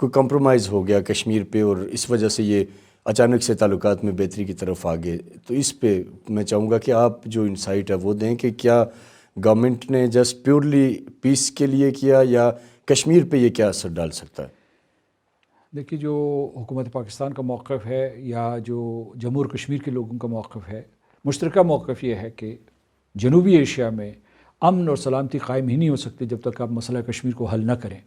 کوئی کمپرومائز ہو گیا کشمیر پہ اور اس وجہ سے یہ اچانک سے تعلقات میں بہتری کی طرف آگے، تو اس پہ میں چاہوں گا کہ آپ جو انسائٹ ہے وہ دیں کہ کیا گورنمنٹ نے جسٹ پیورلی پیس کے لیے کیا یا کشمیر پہ یہ کیا اثر ڈال سکتا ہے؟ دیکھیے، جو حکومت پاکستان کا موقف ہے یا جو جموں اور کشمیر کے لوگوں کا موقف ہے، مشترکہ موقف یہ ہے کہ جنوبی ایشیا میں امن اور سلامتی قائم ہی نہیں ہو سکتی جب تک آپ مسئلہ کشمیر کو حل نہ کریں.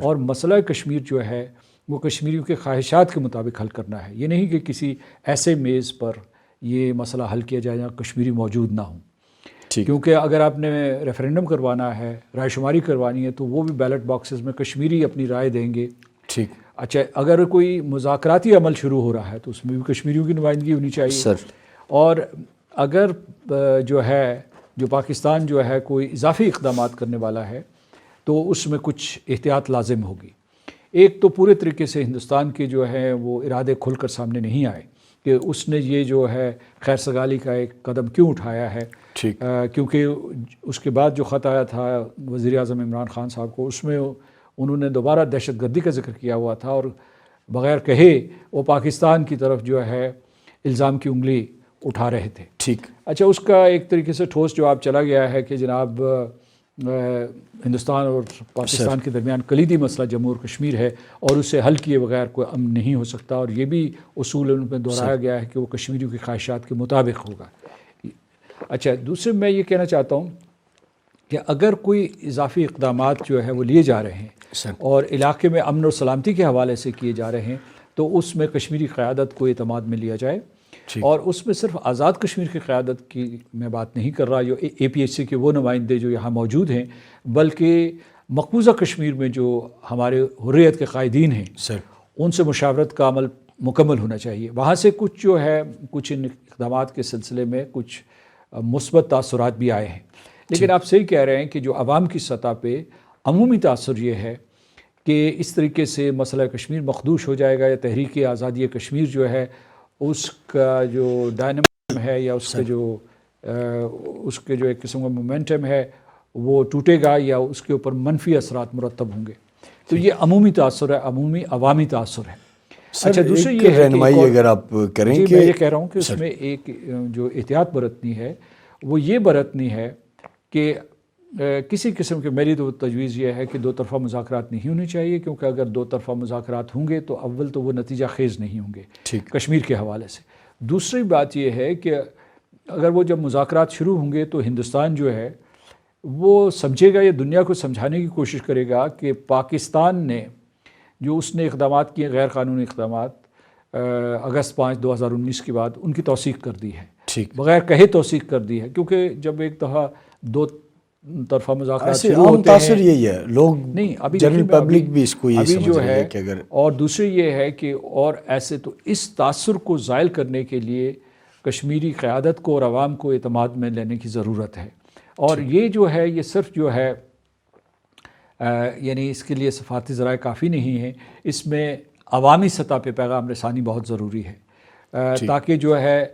اور مسئلہ کشمیر جو ہے وہ کشمیریوں کے خواہشات کے مطابق حل کرنا ہے. یہ نہیں کہ کسی ایسے میز پر یہ مسئلہ حل کیا جائے جہاں کشمیری موجود نہ ہوں. کیونکہ اگر آپ نے ریفرینڈم کروانا ہے، رائے شماری کروانی ہے، تو وہ بھی بیلٹ باکسز میں کشمیری اپنی رائے دیں گے. ٹھیک. اچھا، اگر کوئی مذاکراتی عمل شروع ہو رہا ہے تو اس میں بھی کشمیریوں کی نمائندگی ہونی چاہیے. اور اگر جو پاکستان جو ہے کوئی اضافی اقدامات کرنے والا ہے تو اس میں کچھ احتیاط لازم ہوگی. ایک تو پورے طریقے سے ہندوستان کے جو ہے وہ ارادے کھل کر سامنے نہیں آئے کہ اس نے یہ جو ہے خیر سگالی کا ایک قدم کیوں اٹھایا ہے. کیونکہ اس کے بعد جو خط آیا تھا وزیر اعظم عمران خان صاحب کو، اس میں انہوں نے دوبارہ دہشت گردی کا ذکر کیا ہوا تھا اور بغیر کہے وہ پاکستان کی طرف جو ہے الزام کی انگلی اٹھا رہے تھے. ٹھیک. اچھا، اس کا ایک طریقے سے ٹھوس جواب چلا گیا ہے کہ جناب ہندوستان اور پاکستان کے درمیان کلیدی مسئلہ جموں اور کشمیر ہے اور اسے حل کیے بغیر کوئی امن نہیں ہو سکتا، اور یہ بھی اصول ان میں دہرایا گیا ہے کہ وہ کشمیریوں کی خواہشات کے مطابق ہوگا. اچھا، دوسرے میں یہ کہنا چاہتا ہوں کہ اگر کوئی اضافی اقدامات جو ہے وہ لیے جا رہے ہیں اور علاقے میں امن اور سلامتی کے حوالے سے کیے جا رہے ہیں تو اس میں کشمیری قیادت کو اعتماد میں لیا جائے. اور اس میں صرف آزاد کشمیر کی قیادت کی میں بات نہیں کر رہا، جو اے پی ایچ سی کے وہ نمائندے جو یہاں موجود ہیں، بلکہ مقبوضہ کشمیر میں جو ہمارے حریت کے قائدین ہیں ان سے مشاورت کا عمل مکمل ہونا چاہیے. وہاں سے کچھ جو ہے کچھ ان اقدامات کے سلسلے میں کچھ مثبت تاثرات بھی آئے ہیں، لیکن آپ صحیح کہہ رہے ہیں کہ جو عوام کی سطح پہ عمومی تاثر یہ ہے کہ اس طریقے سے مسئلہ کشمیر مخدوش ہو جائے گا یا تحریک آزادی کشمیر جو ہے اس کا جو ڈائنامزم ہے یا اس کے جو ایک قسم کا مومنٹم ہے وہ ٹوٹے گا یا اس کے اوپر منفی اثرات مرتب ہوں گے. تو یہ عمومی تاثر ہے، عوامی تاثر ہے. اچھا، دوسری یہ ہے رہنمائی اگر آپ کریں کہ میں یہ کہہ رہا ہوں کہ اس میں ایک جو احتیاط برتنی ہے وہ یہ برتنی ہے کہ کسی قسم کے، میری تو تجویز یہ ہے کہ دو طرفہ مذاکرات نہیں ہونے چاہیے، کیونکہ اگر دو طرفہ مذاکرات ہوں گے تو اول تو وہ نتیجہ خیز نہیں ہوں گے کشمیر کے حوالے سے. دوسری بات یہ ہے کہ اگر وہ جب مذاکرات شروع ہوں گے تو ہندوستان جو ہے وہ سمجھے گا یا دنیا کو سمجھانے کی کوشش کرے گا کہ پاکستان نے جو اس نے اقدامات کیے، غیر قانونی اقدامات اگست 5 2019 کے بعد ان کی توثیق کر دی ہے، بغیر کہے توثیق کر دی ہے. کیونکہ جب ایک دفعہ دو طرفہ مذاکرات شروع ہوتے ہیں، یہی ہے لوگ نہیں ابھی جنرل پبلک بھی اس کو یہ سمجھ رہی ہے کہ اگر، اور دوسری یہ ہے کہ اور ایسے تو اس تاثر کو زائل کرنے کے لیے کشمیری قیادت کو اور عوام کو اعتماد میں لینے کی ضرورت ہے. اور یہ جو ہے یہ صرف جو ہے یعنی اس کے لیے سفارتی ذرائع کافی نہیں ہیں، اس میں عوامی سطح پہ پیغام رسانی بہت ضروری ہے تاکہ جو ہے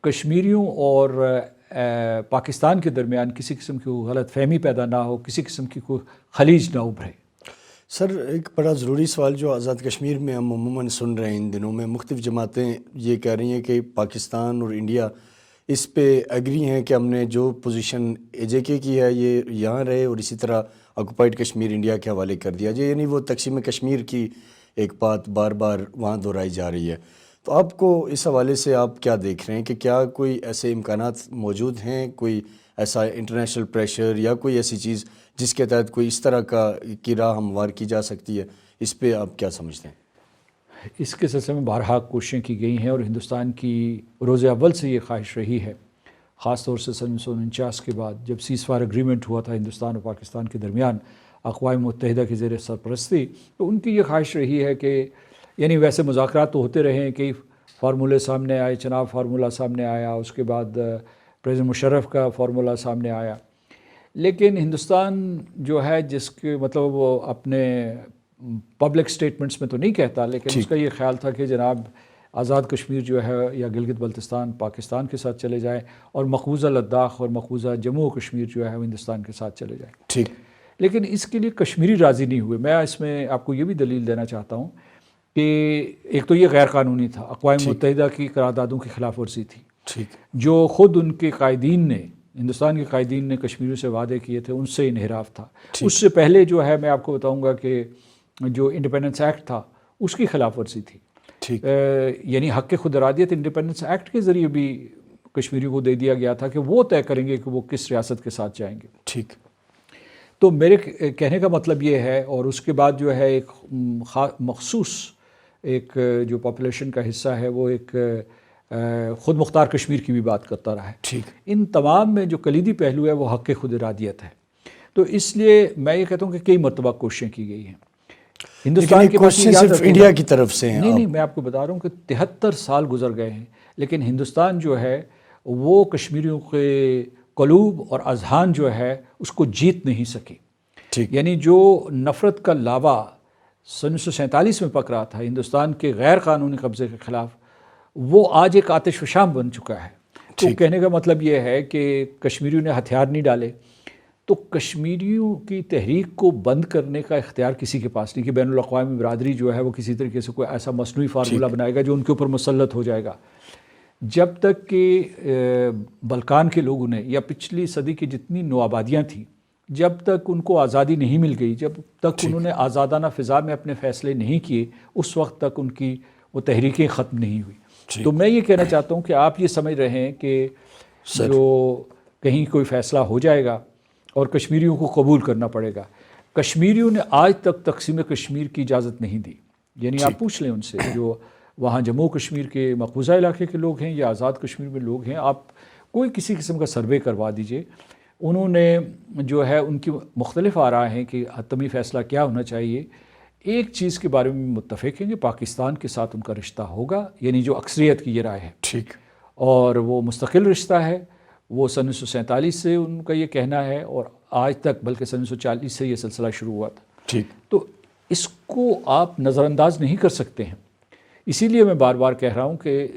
کشمیریوں اور پاکستان کے درمیان کسی قسم کی غلط فہمی پیدا نہ ہو، کسی قسم کی کوئی خلیج نہ ابھرے. سر، ایک بڑا ضروری سوال جو آزاد کشمیر میں ہم عموماً سن رہے ہیں ان دنوں میں، مختلف جماعتیں یہ کہہ رہی ہیں کہ پاکستان اور انڈیا اس پہ ایگری ہیں کہ ہم نے جو پوزیشن اے جے کے کی ہے یہ یہاں رہے اور اسی طرح آکوپائڈ کشمیر انڈیا کے حوالے کر دیا جائے، یعنی وہ تقسیم کشمیر کی ایک بات بار بار وہاں دہرائی جا رہی ہے. تو آپ کو اس حوالے سے آپ کیا دیکھ رہے ہیں کہ کیا کوئی ایسے امکانات موجود ہیں، کوئی ایسا انٹرنیشنل پریشر یا کوئی ایسی چیز جس کے تحت کوئی اس طرح کی راہ ہموار کی جا سکتی ہے؟ اس پہ آپ کیا سمجھتے ہیں؟ اس کے سلسلے میں بارہا کوششیں کی گئی ہیں اور ہندوستان کی روز اول سے یہ خواہش رہی ہے، خاص طور سے 1949 کے بعد جب سیز فائر اگریمنٹ ہوا تھا ہندوستان اور پاکستان کے درمیان اقوام متحدہ کی زیر سرپرستی، تو ان کی یہ خواہش رہی ہے کہ یعنی ویسے مذاکرات تو ہوتے رہے ہیں، کئی فارمولے سامنے آئے، چناب فارمولہ سامنے آیا، اس کے بعد پریزیڈنٹ مشرف کا فارمولہ سامنے آیا، لیکن ہندوستان جو ہے جس کے مطلب وہ اپنے پبلک سٹیٹمنٹس میں تو نہیں کہتا، لیکن اس کا یہ خیال تھا کہ جناب آزاد کشمیر جو ہے یا گلگت بلتستان پاکستان کے ساتھ چلے جائیں اور مقبوضہ لداخ اور مقبوضہ جموں و کشمیر جو ہے وہ ہندوستان کے ساتھ چلے جائیں. ٹھیک. لیکن اس کے لیے کشمیری راضی نہیں ہوئے. میں اس میں آپ کو یہ بھی دلیل دینا چاہتا ہوں کہ ایک تو یہ غیر قانونی تھا، اقوام متحدہ کی قراردادوں کی خلاف ورزی تھی. ٹھیک. جو خود ان کے قائدین نے، ہندوستان کے قائدین نے کشمیریوں سے وعدے کیے تھے، ان سے انحراف تھا. اس سے پہلے جو ہے میں آپ کو بتاؤں گا کہ جو انڈیپینڈنس ایکٹ تھا اس کی خلاف ورزی تھی. ٹھیک. یعنی حق خود ارادیت انڈیپینڈنس ایکٹ کے ذریعے بھی کشمیریوں کو دے دیا گیا تھا کہ وہ طے کریں گے کہ وہ کس ریاست کے ساتھ جائیں گے. ٹھیک. تو میرے کہنے کا مطلب یہ ہے، اور اس کے بعد جو ہے ایک مخصوص ایک جو پاپولیشن کا حصہ ہے وہ ایک خود مختار کشمیر کی بھی بات کرتا رہا ہے. ٹھیک. ان تمام میں جو کلیدی پہلو ہے وہ حق خود ارادیت ہے. تو اس لیے میں یہ کہتا ہوں کہ کئی مرتبہ کوششیں کی گئی ہیں ہندوستان کے کوششیں صرف انڈیا کی طرف سے ہیں. نہیں، میں آپ کو بتا رہا ہوں کہ 73 سال گزر گئے ہیں، لیکن ہندوستان جو ہے وہ کشمیریوں کے قلوب اور اذہان جو ہے اس کو جیت نہیں سکی. ٹھیک. یعنی جو نفرت کا لاوا 1947 میں پک رہا تھا ہندوستان کے غیر قانونی قبضے کے خلاف، وہ آج ایک آتش فشاں بن چکا ہے. تو کہنے کا مطلب یہ ہے کہ کشمیریوں نے ہتھیار نہیں ڈالے، تو کشمیریوں کی تحریک کو بند کرنے کا اختیار کسی کے پاس نہیں کہ بین الاقوامی برادری جو ہے وہ کسی طریقے سے کوئی ایسا مصنوعی فارمولہ بنائے گا جو ان کے اوپر مسلط ہو جائے گا. جب تک کہ بلکان کے لوگوں نے یا پچھلی صدی کی جتنی نوآبادیاں تھیں، جب تک ان کو آزادی نہیں مل گئی، جب تک انہوں نے آزادانہ فضا میں اپنے فیصلے نہیں کیے، اس وقت تک ان کی وہ تحریکیں ختم نہیں ہوئی. تو میں یہ کہنا چاہتا ہوں کہ آپ یہ سمجھ رہے ہیں کہ جو کہیں کوئی فیصلہ ہو جائے گا اور کشمیریوں کو قبول کرنا پڑے گا. کشمیریوں نے آج تک تقسیم کشمیر کی اجازت نہیں دی. یعنی آپ پوچھ لیں ان سے جو وہاں جموں کشمیر کے مقبوضہ علاقے کے لوگ ہیں یا آزاد کشمیر میں لوگ ہیں، آپ کوئی کسی قسم کا سروے کروا دیجئے. انہوں نے جو ہے ان کی مختلف آراء ہیں کہ حتمی فیصلہ کیا ہونا چاہیے. ایک چیز کے بارے میں متفق ہیں کہ پاکستان کے ساتھ ان کا رشتہ ہوگا، یعنی جو اکثریت کی یہ رائے ہے. ٹھیک. اور وہ مستقل رشتہ ہے. وہ سن 1947 سے ان کا یہ کہنا ہے اور آج تک، بلکہ سن 1940 سے یہ سلسلہ شروع ہوا تھا. ٹھیک. تو اس کو آپ نظر انداز نہیں کر سکتے ہیں. اسی لیے میں بار بار کہہ رہا ہوں کہ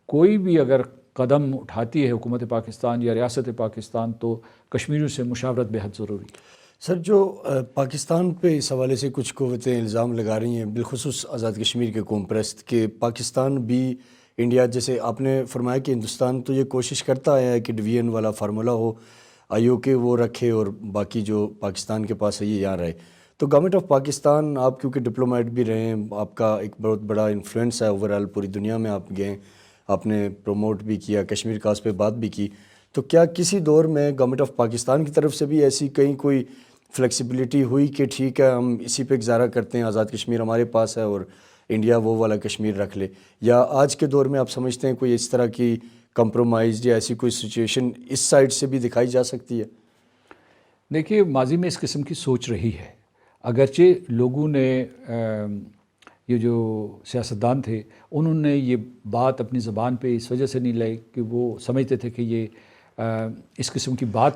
کوئی بھی اگر قدم اٹھاتی ہے حکومت پاکستان یا ریاست پاکستان تو کشمیریوں سے مشاورت بے حد ضروری ہے. سر، جو پاکستان پہ اس حوالے سے کچھ قوتیں الزام لگا رہی ہیں، بالخصوص آزاد کشمیر کے قوم پرست، کہ پاکستان بھی انڈیا، جیسے آپ نے فرمایا کہ ہندوستان تو یہ کوشش کرتا آیا ہے کہ ڈویژن والا فارمولہ ہو، IOK وہ رکھے اور باقی جو پاکستان کے پاس ہے یہ یہاں رہے. تو گورنمنٹ آف پاکستان، آپ کیونکہ ڈپلومیٹ بھی رہے ہیں، آپ کا ایک بہت بڑا انفلوئنس ہے اوورآل پوری دنیا میں، آپ گئے، آپ نے پروموٹ بھی کیا، کشمیر کاز پہ بات بھی کی. تو کیا کسی دور میں گورنمنٹ آف پاکستان کی طرف سے بھی ایسی کہیں کوئی فلیکسیبلٹی ہوئی کہ ٹھیک ہے ہم اسی پہ گزارا کرتے ہیں، آزاد کشمیر ہمارے پاس ہے اور انڈیا وہ والا کشمیر رکھ لے؟ یا آج کے دور میں آپ سمجھتے ہیں کوئی اس طرح کی کمپرومائز یا ایسی کوئی سچویشن اس سائڈ سے بھی دکھائی جا سکتی ہے؟ دیکھیے، ماضی میں اس قسم کی سوچ رہی ہے، اگرچہ لوگوں نے یہ جو سیاستدان تھے انہوں نے یہ بات اپنی زبان پہ اس وجہ سے نہیں لائی کہ وہ سمجھتے تھے کہ یہ اس قسم کی بات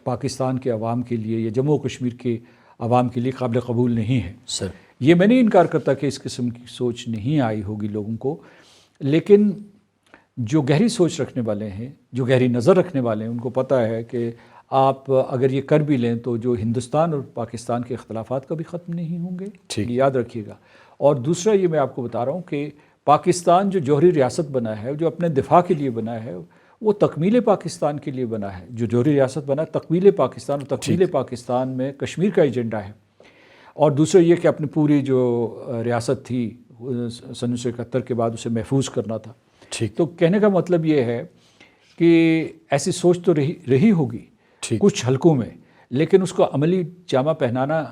پاکستان کے عوام کے لیے یا جموں کشمیر کے عوام کے لیے قابل قبول نہیں ہے. سر، یہ میں نہیں انکار کرتا کہ اس قسم کی سوچ نہیں آئی ہوگی لوگوں کو، لیکن جو گہری سوچ رکھنے والے ہیں، جو گہری نظر رکھنے والے ہیں، ان کو پتہ ہے کہ آپ اگر یہ کر بھی لیں تو جو ہندوستان اور پاکستان کے اختلافات کبھی ختم نہیں ہوں گے. یہ یاد رکھیے گا. اور دوسرا یہ میں آپ کو بتا رہا ہوں کہ پاکستان جو جوہری ریاست بنا ہے، جو اپنے دفاع کے لیے بنا ہے، وہ تکمیل پاکستان کے لیے بنا ہے. جو جوہری ریاست بنا ہے تکمیل پاکستان، اور تکمیل پاکستان میں کشمیر کا ایجنڈا ہے. اور دوسرا یہ کہ اپنی پوری جو ریاست تھی سن 1971 کے بعد اسے محفوظ کرنا تھا. تو کہنے کا مطلب یہ ہے کہ ایسی سوچ تو رہی ہوگی کچھ حلقوں میں، لیکن اس کو عملی جامہ پہنانا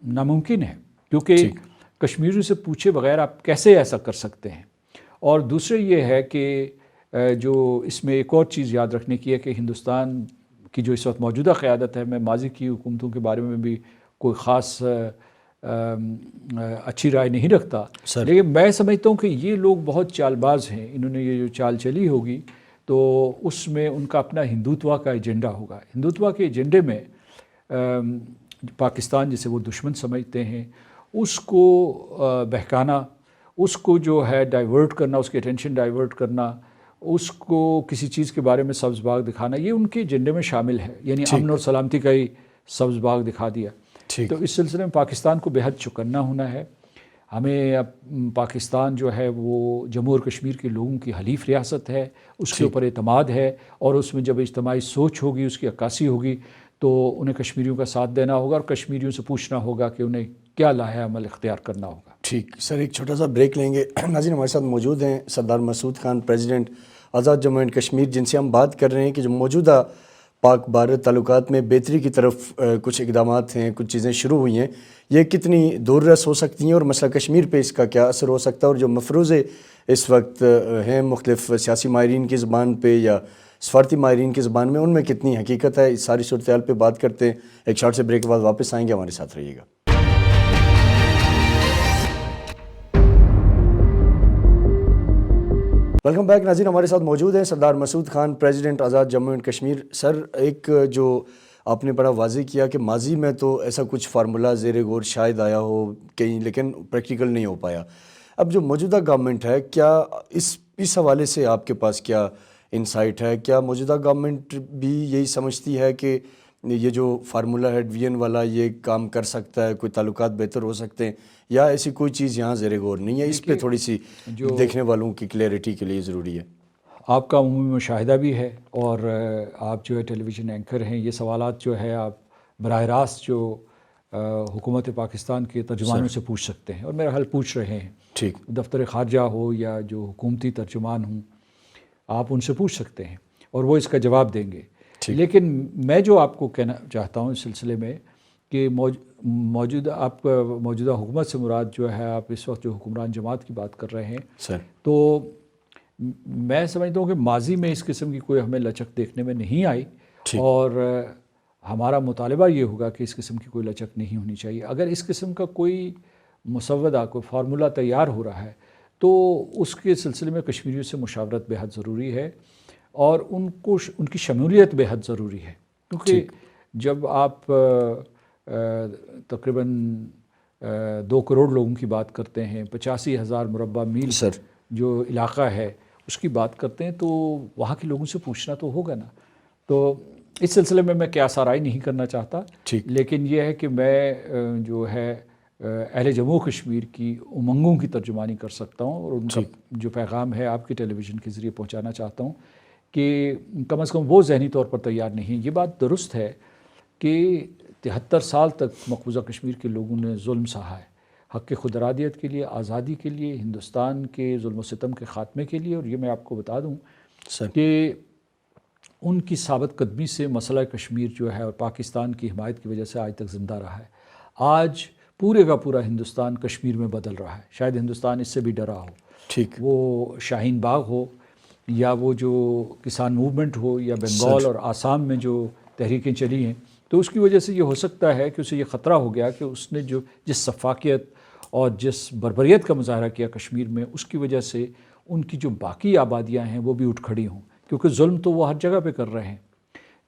ناممکن ہے، کیونکہ کشمیریوں سے پوچھے بغیر آپ کیسے ایسا کر سکتے ہیں. اور دوسرے یہ ہے کہ جو اس میں ایک اور چیز یاد رکھنے کی ہے کہ ہندوستان کی جو اس وقت موجودہ قیادت ہے، میں ماضی کی حکومتوں کے بارے میں بھی کوئی خاص اچھی رائے نہیں رکھتا، لیکن میں سمجھتا ہوں کہ یہ لوگ بہت چال باز ہیں. انہوں نے یہ جو چال چلی ہوگی تو اس میں ان کا اپنا ہندوتوا کا ایجنڈا ہوگا. ہندوتوا کے ایجنڈے میں پاکستان جسے وہ دشمن سمجھتے ہیں اس کو بہکانا، اس کو جو ہے ڈائیورٹ کرنا، اس کی اٹینشن ڈائیورٹ کرنا، اس کو کسی چیز کے بارے میں سبز باغ دکھانا، یہ ان کے ایجنڈے میں شامل ہے. یعنی امن اور سلامتی کا ہی سبز باغ دکھا دیا. ٹھیک. تو اس سلسلے میں پاکستان کو بہت چوکنا ہونا ہے. ہمیں اب پاکستان جو ہے وہ جموں اور کشمیر کے لوگوں کی حلیف ریاست ہے, اس کے اوپر اعتماد ہے, اور اس میں جب اجتماعی سوچ ہوگی, اس کی عکاسی ہوگی, تو انہیں کشمیریوں کا ساتھ دینا ہوگا اور کشمیریوں سے پوچھنا ہوگا کہ انہیں کیا لاحہ عمل اختیار کرنا ہوگا. ٹھیک سر, ایک چھوٹا سا بریک لیں گے. ناظرین, ہمارے ساتھ موجود ہیں سردار مسعود خان, پریزیڈنٹ آزاد جموں اینڈ کشمیر, جن سے ہم بات کر رہے ہیں کہ جو موجودہ پاک بھارت تعلقات میں بہتری کی طرف کچھ اقدامات ہیں, کچھ چیزیں شروع ہوئی ہیں, یہ کتنی دور رس ہو سکتی ہیں اور مسئلہ کشمیر پہ اس کا کیا اثر ہو سکتا ہے, اور جو مفروضے اس وقت ہیں مختلف سیاسی ماہرین کی زبان پہ یا سفارتی ماہرین کی زبان میں, ان میں کتنی حقیقت ہے. اس ساری صورتحال پہ بات کرتے ہیں. ایک شارٹ سے بریک کے بعد واپس آئیں گے, ہمارے ساتھ رہیے گا. ویلکم بیک ناظرین, ہمارے ساتھ موجود ہیں Sardar Masood Khan, president Azad Jammu and Kashmir. Sir, ایک جو آپ نے بڑا واضح کیا کہ ماضی میں تو ایسا کچھ فارمولہ زیر غور شاید آیا ہو کہیں, لیکن پریکٹیکل نہیں ہو پایا. اب جو موجودہ گورنمنٹ ہے, کیا اس حوالے سے آپ کے پاس کیا انسائٹ ہے؟ کیا موجودہ گورنمنٹ بھی یہی سمجھتی ہے کہ یہ جو فارمولہ ہے ڈی این والا یہ کام کر سکتا ہے, کوئی تعلقات بہتر ہو سکتے ہیں, یا ایسی کوئی چیز یہاں زیر غور نہیں ہے؟ اس پہ تھوڑی سی دیکھنے والوں کی کلیئرٹی کے لیے ضروری ہے. آپ کا عمومی مشاہدہ بھی ہے, اور آپ جو ہے ٹیلی ویژن اینکر ہیں, یہ سوالات جو ہے آپ براہ راست جو حکومت پاکستان کے ترجمانوں سے پوچھ سکتے ہیں, اور میرا حل پوچھ رہے ہیں. ٹھیک. دفتر خارجہ ہو یا جو حکومتی ترجمان ہوں, آپ ان سے پوچھ سکتے ہیں اور وہ اس کا جواب دیں گے. لیکن میں جو آپ کو کہنا چاہتا ہوں اس سلسلے میں کہ موجودہ حکومت سے مراد جو ہے, آپ اس وقت جو حکمران جماعت کی بات کر رہے ہیں سر, تو میں سمجھتا ہوں کہ ماضی میں اس قسم کی کوئی ہمیں لچک دیکھنے میں نہیں آئی, اور ہمارا مطالبہ یہ ہوگا کہ اس قسم کی کوئی لچک نہیں ہونی چاہیے. اگر اس قسم کا کوئی مسودہ, کوئی فارمولہ تیار ہو رہا ہے تو اس کے سلسلے میں کشمیریوں سے مشاورت بہت ضروری ہے, اور ان کی شمولیت بہت ضروری ہے. کیونکہ جب آپ تقریباً 2 کروڑ لوگوں کی بات کرتے ہیں, 85,000 مربع میل جو علاقہ ہے اس کی بات کرتے ہیں, تو وہاں کے لوگوں سے پوچھنا تو ہوگا نا. تو اس سلسلے میں کیا سرائی نہیں کرنا چاہتا, لیکن یہ ہے کہ میں جو ہے اہل جموں کشمیر کی امنگوں کی ترجمانی کر سکتا ہوں, اور ان کا جو پیغام ہے آپ کے ٹیلی ویژن کے ذریعے پہنچانا چاہتا ہوں کہ کم از کم وہ ذہنی طور پر تیار نہیں. یہ بات درست ہے کہ 73 سال تک مقبوضہ کشمیر کے لوگوں نے ظلم سہا ہے, حق خود ارادیت کے لیے, آزادی کے لیے, ہندوستان کے ظلم و ستم کے خاتمے کے لیے. اور یہ میں آپ کو بتا دوں کہ ان کی ثابت قدمی سے مسئلہ کشمیر جو ہے اور پاکستان کی حمایت کی وجہ سے آج تک زندہ رہا ہے. آج پورے کا پورا ہندوستان کشمیر میں بدل رہا ہے. شاید ہندوستان اس سے بھی ڈرا ہو, وہ شاہین باغ ہو, یا وہ جو کسان موومنٹ ہو, یا بنگال اور آسام میں جو تحریکیں چلی ہیں, تو اس کی وجہ سے یہ ہو سکتا ہے کہ اسے یہ خطرہ ہو گیا کہ اس نے جس سفاکیت اور جس بربریت کا مظاہرہ کیا کشمیر میں, اس کی وجہ سے ان کی جو باقی آبادیاں ہیں وہ بھی اٹھ کھڑی ہوں. کیونکہ ظلم تو وہ ہر جگہ پہ کر رہے ہیں,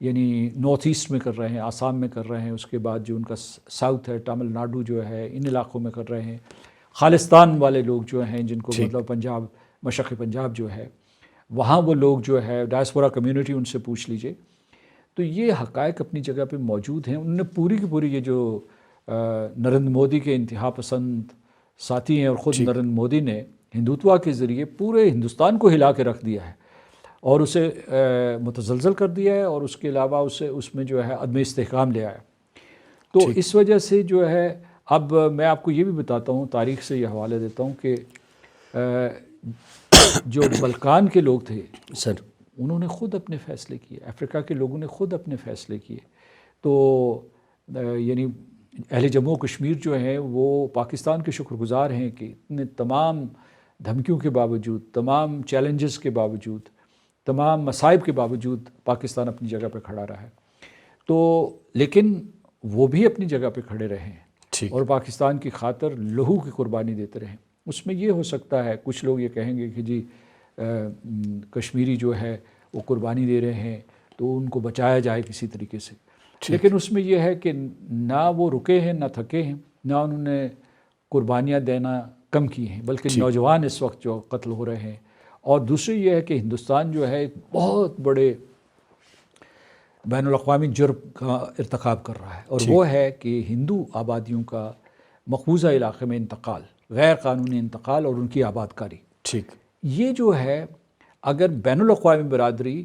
یعنی نارتھ ایسٹ میں کر رہے ہیں, آسام میں کر رہے ہیں, اس کے بعد جو ان کا ساؤتھ ہے, تامل ناڈو جو ہے, ان علاقوں میں کر رہے ہیں. خالستان والے لوگ جو ہیں, جن کو مطلب پنجاب, مشرقی پنجاب جو ہے, وہاں وہ لوگ جو ہے ڈائسپورا کمیونٹی, ان سے پوچھ لیجئے. تو یہ حقائق اپنی جگہ پہ موجود ہیں. انہوں نے پوری کی پوری, یہ جو نریندر مودی کے انتہا پسند ساتھی ہیں, اور خود نریندر مودی نے ہندوتوا کے ذریعے پورے ہندوستان کو ہلا کے رکھ دیا ہے اور اسے متزلزل کر دیا ہے, اور اس کے علاوہ اس میں جو ہے عدم استحکام لے آیا. تو اس وجہ سے جو ہے, اب میں آپ کو یہ بھی بتاتا ہوں, تاریخ سے یہ حوالے دیتا ہوں کہ جو بلکان کے لوگ تھے سر, انہوں نے خود اپنے فیصلے کیے, افریقہ کے لوگوں نے خود اپنے فیصلے کیے. تو یعنی اہل جموں کشمیر جو ہیں وہ پاکستان کے شکر گزار ہیں کہ اتنے تمام دھمکیوں کے باوجود, تمام چیلنجز کے باوجود, تمام مصائب کے باوجود پاکستان اپنی جگہ پہ کھڑا رہا ہے. تو لیکن وہ بھی اپنی جگہ پہ کھڑے رہے ہیں اور پاکستان کی خاطر لہو کی قربانی دیتے رہے. اس میں یہ ہو سکتا ہے, کچھ لوگ یہ کہیں گے کہ جی کشمیری جو ہے وہ قربانی دے رہے ہیں تو ان کو بچایا جائے کسی طریقے سے, لیکن اس میں یہ ہے کہ نہ وہ رکے ہیں, نہ تھکے ہیں, نہ انہوں نے قربانیاں دینا کم کی ہیں, بلکہ نوجوان اس وقت جو قتل ہو رہے ہیں. اور دوسری یہ ہے کہ ہندوستان جو ہے ایک بہت بڑے بین الاقوامی جرم کا ارتکاب کر رہا ہے، اور وہ ہے کہ ہندو آبادیوں کا مقبوضہ علاقے میں انتقال، غیر قانونی انتقال اور ان کی آباد کاری۔ ٹھیک، یہ جو ہے اگر بین الاقوامی برادری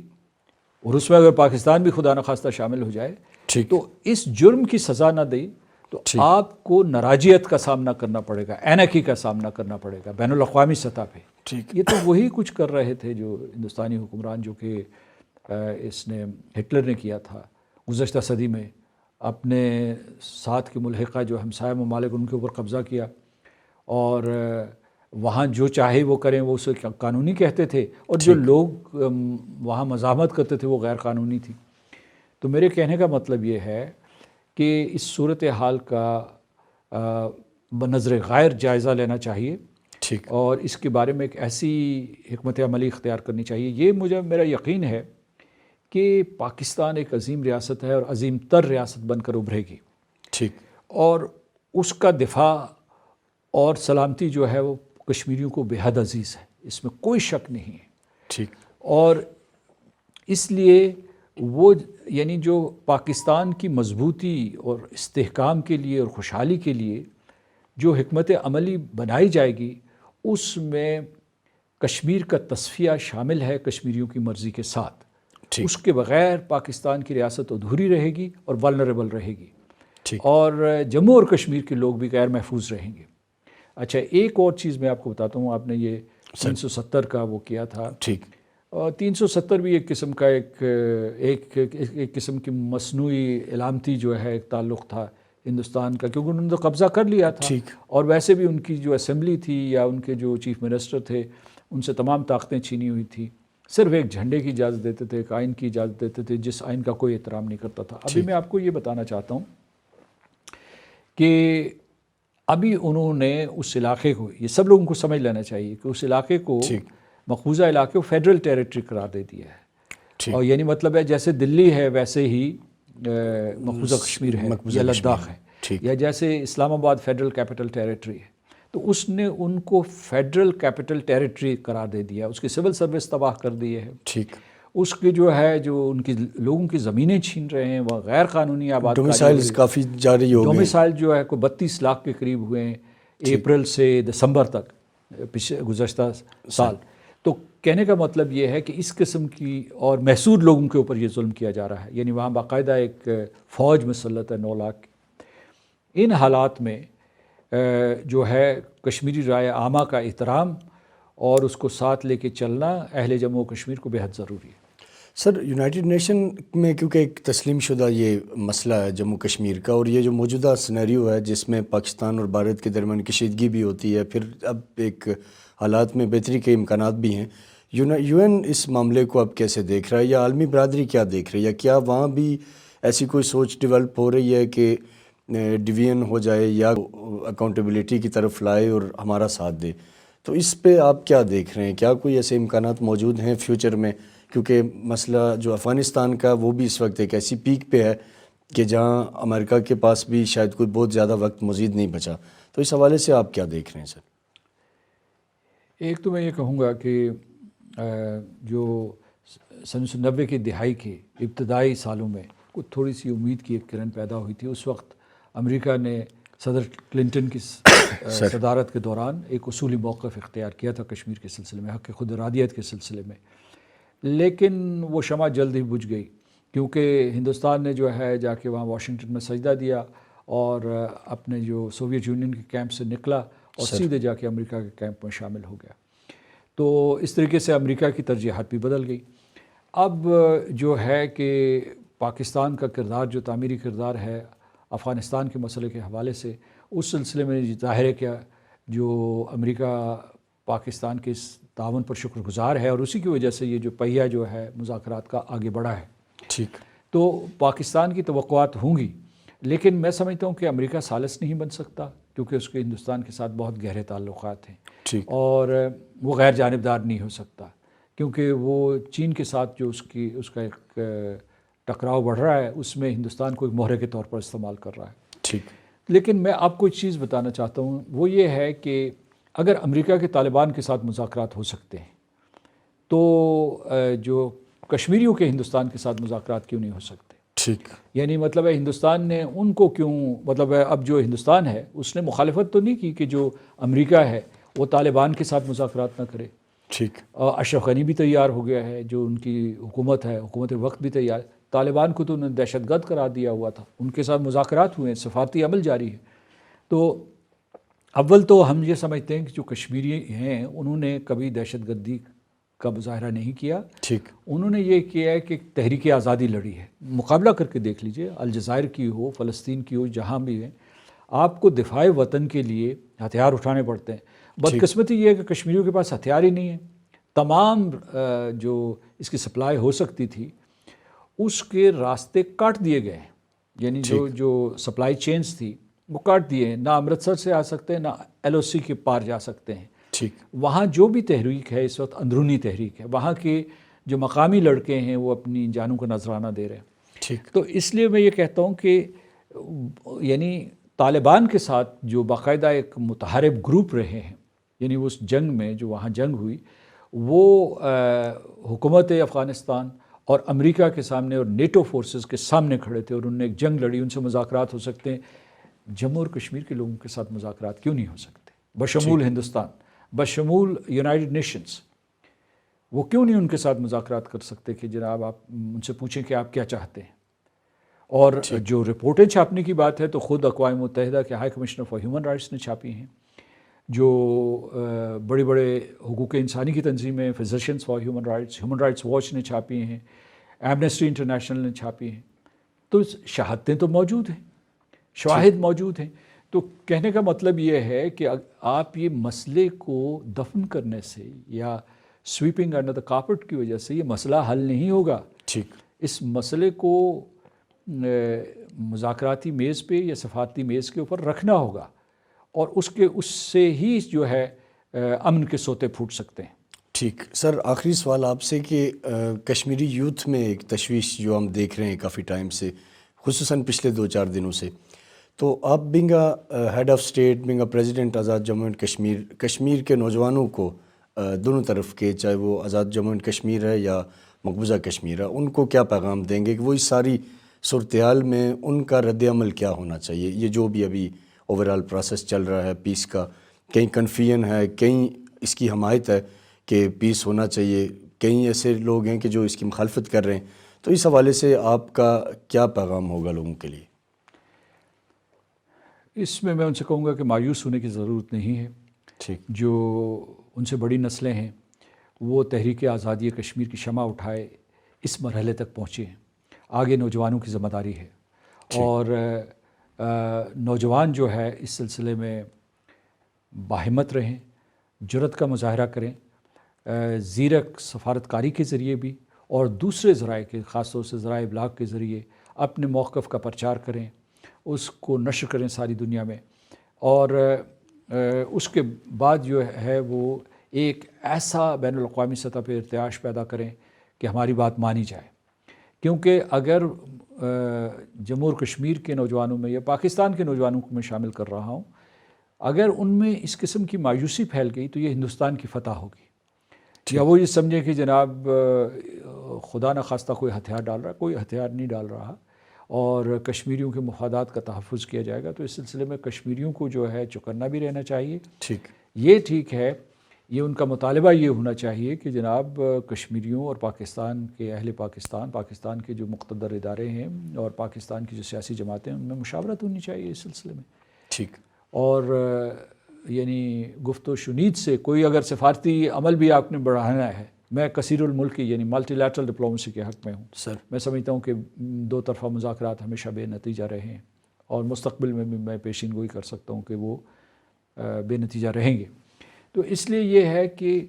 اور اس میں اگر پاکستان بھی خدا نخواستہ شامل ہو جائے ٹھیک، تو اس جرم کی سزا نہ دے تو آپ کو ناراضیت کا سامنا کرنا پڑے گا، اینکی کا سامنا کرنا پڑے گا بین الاقوامی سطح پہ۔ ٹھیک، یہ تو وہی کچھ کر رہے تھے جو ہندوستانی حکمران، جو کہ اس نے ہٹلر نے کیا تھا گزشتہ صدی میں، اپنے ساتھ کے ملحقہ جو ہمسایہ ممالک ان کے اوپر قبضہ کیا، اور وہاں جو چاہے وہ کریں، وہ اسے قانونی کہتے تھے، اور جو لوگ وہاں مزاحمت کرتے تھے وہ غیر قانونی تھی۔ تو میرے کہنے کا مطلب یہ ہے کہ اس صورتحال کا بنظر غیر جائزہ لینا چاہیے، ٹھیک، اور اس کے بارے میں ایک ایسی حکمت عملی اختیار کرنی چاہیے۔ یہ میرا یقین ہے کہ پاکستان ایک عظیم ریاست ہے اور عظیم تر ریاست بن کر ابھرے گی، ٹھیک، اور اس کا دفاع اور سلامتی جو ہے وہ کشمیریوں کو بے حد عزیز ہے، اس میں کوئی شک نہیں ہے۔ ٹھیک، اور اس لیے وہ یعنی جو پاکستان کی مضبوطی اور استحکام کے لیے اور خوشحالی کے لیے جو حکمت عملی بنائی جائے گی، اس میں کشمیر کا تصفیہ شامل ہے کشمیریوں کی مرضی کے ساتھ۔ اس کے بغیر پاکستان کی ریاست ادھوری رہے گی اور والنریبل رہے گی، اور جموں اور کشمیر کے لوگ بھی غیر محفوظ رہیں گے۔ اچھا، ایک اور چیز میں آپ کو بتاتا ہوں، آپ نے یہ 370 کا وہ کیا تھا، ٹھیک، اور 370 بھی ایک قسم کا ایک قسم کی مصنوعی علامتی جو ہے ایک تعلق تھا ہندوستان کا، کیونکہ انہوں نے تو قبضہ کر لیا تھا، اور ویسے بھی ان کی جو اسمبلی تھی یا ان کے جو چیف منسٹر تھے ان سے تمام طاقتیں چھینی ہوئی تھی، صرف ایک جھنڈے کی اجازت دیتے تھے، ایک آئین کی اجازت دیتے تھے، جس آئین کا کوئی احترام نہیں کرتا تھا۔ ابھی میں آپ کو یہ بتانا چاہتا ہوں کہ ابھی انہوں نے اس علاقے کو، یہ سب لوگوں کو سمجھ لینا چاہیے کہ اس علاقے کو، مقبوضہ علاقے کو فیڈرل ٹیریٹری قرار دے دیا ہے، اور یعنی مطلب ہے جیسے دلی ہے ویسے ہی مقبوضہ کشمیر ہے یا لداخ ہے، یا جیسے اسلام آباد فیڈرل کیپٹل ٹیریٹری ہے، تو اس نے ان کو فیڈرل کیپٹل ٹیریٹری قرار دے دیا، اس کی سول سروس تباہ کر دی ہے، ٹھیک، اس کی جو ہے جو ان کی لوگوں کی زمینیں چھین رہے ہیں، وہ غیر قانونی آباد ڈومیسائلز کافی جاری ہو گئے، ڈومیسائل جو ہے کوئی 32 لاکھ کے قریب ہوئے ہیں اپریل سے دسمبر تک پچھلے گزشتہ سال۔ تو کہنے کا مطلب یہ ہے کہ اس قسم کی اور محسود لوگوں کے اوپر یہ ظلم کیا جا رہا ہے، یعنی وہاں باقاعدہ ایک فوج مسلط ہے 9 لاکھ۔ ان حالات میں جو ہے کشمیری رائے عامہ کا احترام اور اس کو ساتھ لے کے چلنا اہل جموں و کشمیر کو بے حد ضروری ہے۔ سر، یونائٹڈ نیشن میں کیونکہ ایک تسلیم شدہ یہ مسئلہ ہے جموں کشمیر کا، اور یہ جو موجودہ سینیریو ہے جس میں پاکستان اور بھارت کے درمیان کشیدگی بھی ہوتی ہے، پھر اب ایک حالات میں بہتری کے امکانات بھی ہیں، یو این اس معاملے کو اب کیسے دیکھ رہا ہے، یا عالمی برادری کیا دیکھ رہی ہے؟ کیا وہاں بھی ایسی کوئی سوچ ڈیولپ ہو رہی ہے کہ ڈویژن ہو جائے یا اکاؤنٹیبلٹی کی طرف لائے اور ہمارا ساتھ دے؟ تو اس پہ آپ کیا دیکھ رہے ہیں؟ کیا کوئی ایسے امکانات موجود ہیں فیوچر میں؟ کیونکہ مسئلہ جو افغانستان کا وہ بھی اس وقت ایک ایسی پیک پہ ہے کہ جہاں امریکہ کے پاس بھی شاید کوئی بہت زیادہ وقت مزید نہیں بچا، تو اس حوالے سے آپ کیا دیکھ رہے ہیں سر؟ ایک تو میں یہ کہوں گا کہ جو 1990 کی دہائی کے ابتدائی سالوں میں کچھ تھوڑی سی امید کی ایک کرن پیدا ہوئی تھی۔ اس وقت امریکہ نے صدر کلنٹن کی صدارت کے دوران ایک اصولی موقف اختیار کیا تھا کشمیر کے سلسلے میں، حق خود ارادیت کے سلسلے میں، لیکن وہ شمع جلد ہی بجھ گئی، کیونکہ ہندوستان نے جو ہے جا کے وہاں واشنگٹن میں سجدہ دیا اور اپنے جو سوویت یونین کے کیمپ سے نکلا اور سیدھے جا کے امریکہ کے کیمپ میں شامل ہو گیا۔ تو اس طریقے سے امریکہ کی ترجیحات بھی بدل گئی۔ اب جو ہے کہ پاکستان کا کردار، جو تعمیری کردار ہے افغانستان کے مسئلے کے حوالے سے، اس سلسلے میں ظاہر ہے کہ جو امریکہ پاکستان کے اس تعاون پر شکر گزار ہے، اور اسی کی وجہ سے یہ جو پہیہ جو ہے مذاکرات کا آگے بڑھا ہے۔ ٹھیک، تو پاکستان کی توقعات ہوں گی، لیکن میں سمجھتا ہوں کہ امریکہ ثالث نہیں بن سکتا، کیونکہ اس کے ہندوستان کے ساتھ بہت گہرے تعلقات ہیں، اور وہ غیر جانبدار نہیں ہو سکتا، کیونکہ وہ چین کے ساتھ جو اس کا ایک ٹکراؤ بڑھ رہا ہے، اس میں ہندوستان کو ایک مہرے کے طور پر استعمال کر رہا ہے۔ ٹھیک، لیکن میں آپ کو ایک چیز بتانا چاہتا ہوں، وہ یہ ہے کہ اگر امریکہ کے طالبان کے ساتھ مذاکرات ہو سکتے ہیں، تو جو کشمیریوں کے ہندوستان کے ساتھ مذاکرات کیوں نہیں ہو سکتے؟ ٹھیک، یعنی مطلب ہے ہندوستان نے ان کو کیوں، مطلب ہے اب جو ہندوستان ہے اس نے مخالفت تو نہیں کی کہ جو امریکہ ہے وہ طالبان کے ساتھ مذاکرات نہ کرے. ٹھیک، اشرف غنی بھی تیار ہو گیا ہے، جو ان کی حکومت ہے، حکومت وقت بھی تیار. طالبان کو تو انہوں نے دہشت گرد قرار دیا ہوا تھا، ان کے ساتھ مذاکرات ہوئے ہیں، سفارتی عمل جاری ہے. تو اول تو ہم یہ سمجھتے ہیں کہ جو کشمیری ہیں انہوں نے کبھی دہشت گردی کا مظاہرہ نہیں کیا. ٹھیک، انہوں نے یہ کیا ہے کہ تحریک آزادی لڑی ہے. مقابلہ کر کے دیکھ لیجئے، الجزائر کی ہو، فلسطین کی ہو، جہاں بھی ہے، آپ کو دفاع وطن کے لیے ہتھیار اٹھانے پڑتے ہیں. بدقسمتی یہ ہے کہ کشمیریوں کے پاس ہتھیار ہی نہیں ہے. تمام جو اس کی سپلائی ہو سکتی تھی اس کے راستے کاٹ دیے گئے ہیں. یعنی جو سپلائی چینز تھی وہ کاٹ دیے ہیں. نہ امرتسر سے آ سکتے ہیں، نہ ایل او سی کے پار جا سکتے ہیں. ٹھیک، وہاں جو بھی تحریک ہے اس وقت اندرونی تحریک ہے، وہاں کے جو مقامی لڑکے ہیں وہ اپنی جانوں کا نذرانہ دے رہے ہیں. ٹھیک، تو اس لیے میں یہ کہتا ہوں کہ یعنی طالبان کے ساتھ جو باقاعدہ ایک متحارب گروپ رہے ہیں، یعنی اس جنگ میں جو وہاں جنگ ہوئی وہ حکومت افغانستان اور امریکہ کے سامنے اور نیٹو فورسز کے سامنے کھڑے تھے اور انہوں نے ایک جنگ لڑی. ان سے مذاکرات ہو سکتے ہیں. جموں اور کشمیر کے لوگوں کے ساتھ مذاکرات کیوں نہیں ہو سکتے؟ بشمول ہندوستان، بشمول یونائٹڈ نیشنز، وہ کیوں نہیں ان کے ساتھ مذاکرات کر سکتے کہ جناب آپ ان سے پوچھیں کہ آپ کیا چاہتے ہیں؟ اور جو رپورٹیں چھاپنے کی بات ہے تو خود اقوام متحدہ کے high commissioner for human rights نے چھاپی ہیں، جو بڑے بڑے حقوق انسانی کی تنظیمیں، physicians for human rights watch نے چھاپی ہیں، ایمنسٹی انٹرنیشنل نے چھاپی ہیں. تو شہادتیں تو موجود ہیں، شواہد موجود ہیں. تو کہنے کا مطلب یہ ہے کہ آپ یہ مسئلے کو دفن کرنے سے یا سویپنگ انڈر دا کارپٹ کی وجہ سے یہ مسئلہ حل نہیں ہوگا. ٹھیک، اس مسئلے کو مذاکراتی میز پہ یا سفارتی میز کے اوپر رکھنا ہوگا اور اس سے ہی جو ہے امن کے سوتے پھوٹ سکتے ہیں. ٹھیک. سر آخری سوال آپ سے کہ کشمیری یوتھ میں ایک تشویش جو ہم دیکھ رہے ہیں کافی ٹائم سے، خصوصاً پچھلے 2-4 دنوں سے، تو آپ being head of state, being president Azad Jammu and Kashmir, Kashmir کے نوجوانوں کو دونوں طرف کے، چاہے وہ آزاد جموں اینڈ کشمیر ہے یا مقبوضہ کشمیر ہے، ان کو کیا پیغام دیں گے کہ وہ اس ساری صورتحال میں ان کا رد عمل کیا ہونا چاہیے؟ یہ جو بھی ابھی اوورال پروسیس چل رہا ہے پیس کا، کہیں کنفیوژن ہے، کہیں اس کی حمایت ہے کہ پیس ہونا چاہیے، کئی ایسے لوگ ہیں کہ جو اس کی مخالفت کر رہے ہیں. تو اس حوالے سے آپ کا کیا پیغام ہوگا لوگوں کے لیے؟ اس میں ان سے کہوں گا کہ مایوس ہونے کی ضرورت نہیں ہے. ٹھیک، جو ان سے بڑی نسلیں ہیں وہ تحریک آزادی کشمیر کی شمع اٹھائے اس مرحلے تک پہنچے ہیں. آگے نوجوانوں کی ذمہ داری ہے اور نوجوان جو ہے اس سلسلے میں باہمت رہیں، جرأت کا مظاہرہ کریں، زیرک سفارتکاری کے ذریعے بھی اور دوسرے ذرائع کے، خاص طور سے ذرائع ابلاغ کے ذریعے اپنے موقف کا پرچار کریں، اس کو نشر کریں ساری دنیا میں. اور اس کے بعد جو ہے وہ ایک ایسا بین الاقوامی سطح پہ ارتعاش پیدا کریں کہ ہماری بات مانی جائے. کیونکہ اگر جموں اور کشمیر کے نوجوانوں میں یا پاکستان کے نوجوانوں کو میں شامل کر رہا ہوں، اگر ان میں اس قسم کی مایوسی پھیل گئی تو یہ ہندوستان کی فتح ہوگی. یا وہ یہ سمجھیں کہ جناب خدا نخواستہ کوئی ہتھیار ڈال رہا ہے، کوئی ہتھیار نہیں ڈال رہا اور کشمیریوں کے مفادات کا تحفظ کیا جائے گا. تو اس سلسلے میں کشمیریوں کو جو ہے چوکنا بھی رہنا چاہیے. ٹھیک، یہ ٹھیک ہے، یہ ان کا مطالبہ یہ ہونا چاہیے کہ جناب کشمیریوں اور پاکستان کے اہل پاکستان کے جو مقتدر ادارے ہیں اور پاکستان کی جو سیاسی جماعتیں ہیں ان میں مشاورت ہونی چاہیے اس سلسلے میں. ٹھیک، اور یعنی گفت و شنید سے کوئی اگر سفارتی عمل بھی آپ نے بڑھانا ہے، میں کثیر الملکی یعنی ملٹی لیٹرل ڈپلومیسی کے حق میں ہوں. سر میں سمجھتا ہوں کہ دو طرفہ مذاکرات ہمیشہ بے نتیجہ رہے ہیں اور مستقبل میں بھی میں پیشین گوئی کر سکتا ہوں کہ وہ بے نتیجہ رہیں گے. تو اس لیے یہ ہے کہ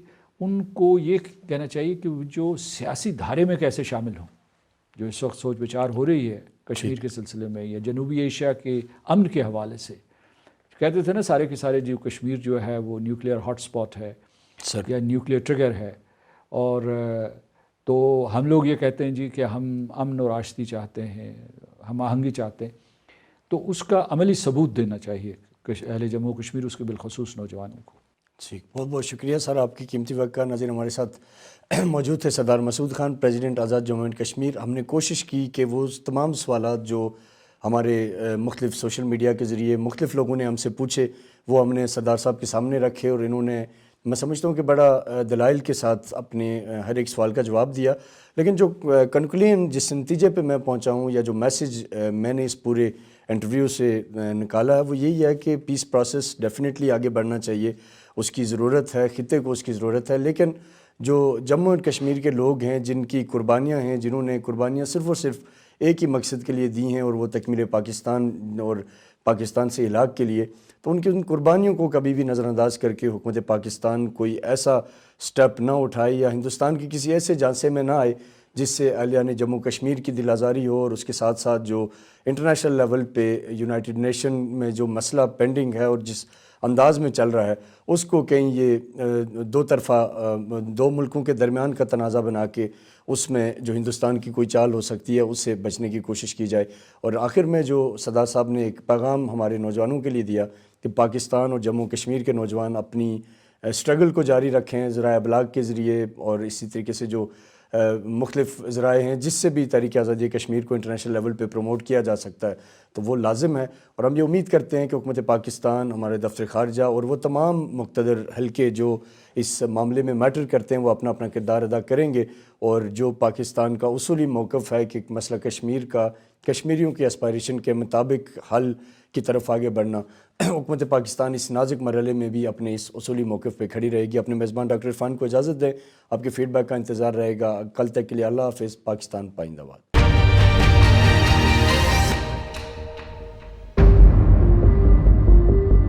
ان کو یہ کہنا چاہیے کہ جو سیاسی دھارے میں کیسے شامل ہوں، جو اس وقت سوچ بچار ہو رہی ہے کشمیر کے سلسلے میں یا جنوبی ایشیا کے امن کے حوالے سے. کہتے تھے نا سارے کے سارے جو کشمیر جو ہے وہ نیوکلیئر ہاٹ سپاٹ ہے سر یا نیوکلیئر ٹریگر ہے، اور تو ہم لوگ یہ کہتے ہیں جی کہ ہم امن اور آشتی چاہتے ہیں، ہم آہنگی چاہتے ہیں. تو اس کا عملی ثبوت دینا چاہیے اہل جموں و کشمیر، اس کے بالخصوص نوجوانوں کو. ٹھیک، بہت بہت شکریہ سر آپ کی قیمتی وقت کا. ناظرین ہمارے ساتھ موجود تھے سردار مسعود خان، پریزیڈنٹ آزاد جموں اینڈ کشمیر. ہم نے کوشش کی کہ وہ تمام سوالات جو ہمارے مختلف سوشل میڈیا کے ذریعے مختلف لوگوں نے ہم سے پوچھے وہ ہم نے سردار صاحب کے سامنے رکھے، اور انہوں نے میں سمجھتا ہوں کہ بڑا دلائل کے ساتھ اپنے ہر ایک سوال کا جواب دیا. لیکن جو کنکلوژن جس نتیجے پہ میں پہنچا ہوں یا جو میسج میں نے اس پورے انٹرویو سے نکالا ہے وہ یہی ہے کہ پیس پروسیس ڈیفینیٹلی آگے بڑھنا چاہیے، اس کی ضرورت ہے، خطے کو اس کی ضرورت ہے. لیکن جو جموں اینڈ کشمیر کے لوگ ہیں جن کی قربانیاں ہیں، جنہوں نے قربانیاں صرف اور صرف ایک ہی مقصد کے لیے دی ہیں اور وہ تکمیل پاکستان اور پاکستان سے ہلاک کے لیے، تو ان قربانیوں کو کبھی بھی نظر انداز کر کے حکومت پاکستان کوئی ایسا سٹیپ نہ اٹھائے یا ہندوستان کی کسی ایسے جانسے میں نہ آئے جس سے اہلیان جموں کشمیر کی دل آزاری ہو، اور اس کے ساتھ ساتھ جو انٹرنیشنل لیول پہ یونائٹڈ نیشن میں جو مسئلہ پینڈنگ ہے اور جس انداز میں چل رہا ہے اس کو کہیں یہ دو طرفہ دو ملکوں کے درمیان کا تنازع بنا کے اس میں جو ہندوستان کی کوئی چال ہو سکتی ہے اس سے بچنے کی کوشش کی جائے. اور آخر میں جو سردار صاحب نے ایک پیغام ہمارے نوجوانوں کے لیے دیا کہ پاکستان اور جموں کشمیر کے نوجوان اپنی اسٹرگل کو جاری رکھیں ذرائع ابلاغ کے ذریعے، اور اسی طریقے سے جو مختلف ذرائع ہیں جس سے بھی تحریک آزادی کشمیر کو انٹرنیشنل لیول پہ پروموٹ کیا جا سکتا ہے تو وہ لازم ہے. اور ہم یہ امید کرتے ہیں کہ حکومت پاکستان، ہمارے دفتر خارجہ اور وہ تمام مقتدر حلقے جو اس معاملے میں میٹر کرتے ہیں وہ اپنا اپنا کردار ادا کریں گے، اور جو پاکستان کا اصولی موقف ہے کہ مسئلہ کشمیر کا کشمیریوں کی اسپائریشن کے مطابق حل کی طرف آگے بڑھنا، حکومت پاکستان اس نازک مرحلے میں بھی اپنے اس اصولی موقف پہ کھڑی رہے گی. اپنے میزبان ڈاکٹر عرفان کو اجازت دیں، آپ کے فیڈ بیک کا انتظار رہے گا. کل تک کے لیے اللہ حافظ. پاکستان پائندہ باد.